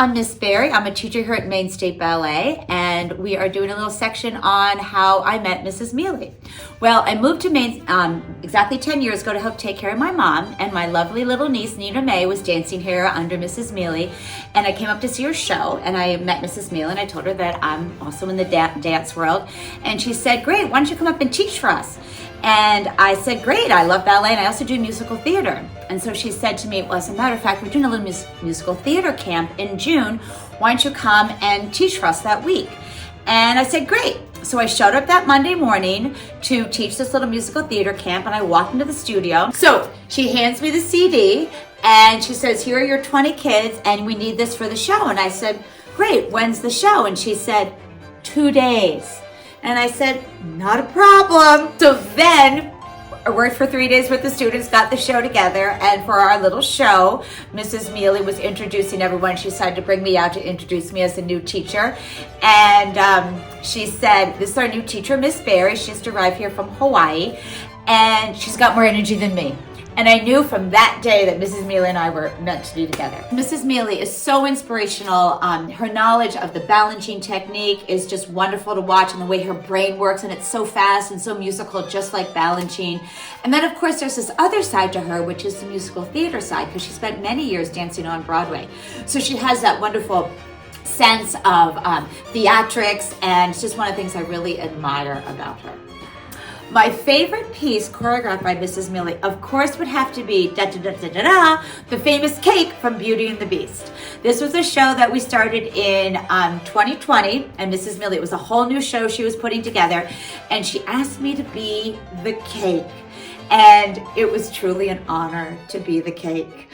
I'm Miss Barry. I'm a teacher here at Maine State Ballet, and we are doing a little section on how I met Mrs. Miele. Well, I moved to Maine exactly 10 years ago to help take care of my mom, and my lovely little niece, Nina May, was dancing here under Mrs. Miele, and I came up to see her show, and I met Mrs. Miele, and I told her that I'm also in the dance world, and she said, great, why don't you come up and teach for us? And I said, great, I love ballet and I also do musical theater. And so she said to me, well, as a matter of fact, we're doing a little musical theater camp in June. Why don't you come and teach for us that week? And I said, great. So I showed up that Monday morning to teach this little musical theater camp, and I walked into the studio. So she hands me the CD and she says, here are your 20 kids and we need this for the show. And I said, great, when's the show? And she said, 2 days. And I said, not a problem. So then I worked for 3 days with the students, got the show together, and for our little show, Mrs. Miele was introducing everyone. She decided to bring me out to introduce me as a new teacher. And she said, this is our new teacher, Miss Barry. She just arrived here from Hawaii, and she's got more energy than me. And I knew from that day that Mrs. Miele and I were meant to be together. Mrs. Miele is so inspirational. Her knowledge of the balancing technique is just wonderful to watch, and the way her brain works, and it's so fast and so musical, just like balancing. And then of course there's this other side to her, which is the musical theater side, because she spent many years dancing on Broadway. So she has that wonderful sense of theatrics, and it's just one of the things I really admire about her. My favorite piece choreographed by Mrs. Miele, of course, would have to be the famous cake from Beauty and the Beast. This was a show that we started in 2020, and Mrs. Miele, it was a whole new show she was putting together, and she asked me to be the cake. And it was truly an honor to be the cake.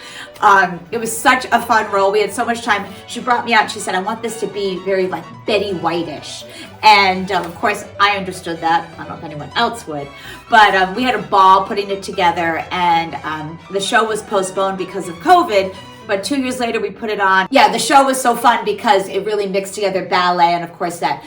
It was such a fun role. We had so much time. She brought me out and she said, I want this to be very like Betty White-ish. And of course, I understood that. I don't know if anyone else would. But we had a ball putting it together, and the show was postponed because of COVID. But 2 years later, we put it on. Yeah, the show was so fun because it really mixed together ballet and, of course, that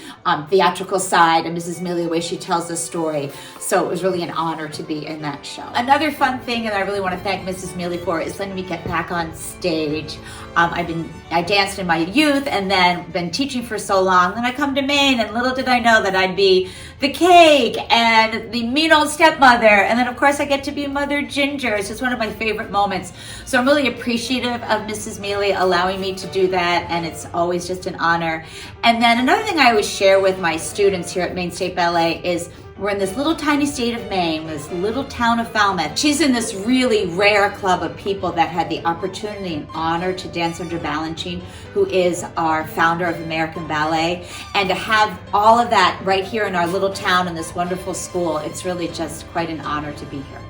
theatrical side and Mrs. Miele, the way she tells the story. So it was really an honor to be in that show. Another fun thing that I really want to thank Mrs. Miele for is letting me get back on stage. I danced in my youth and then been teaching for so long. Then I come to Maine, and little did I know that I'd be the cake and the mean old stepmother. And then, of course, I get to be Mother Ginger. It's just one of my favorite moments. So I'm really appreciative of Mrs. Miele allowing me to do that, and it's always just an honor. And then another thing I always share with my students here at Maine State Ballet is we're in this little tiny state of Maine, this little town of Falmouth. She's in this really rare club of people that had the opportunity and honor to dance under Balanchine, who is our founder of American Ballet. And to have all of that right here in our little town in this wonderful school, it's really just quite an honor to be here.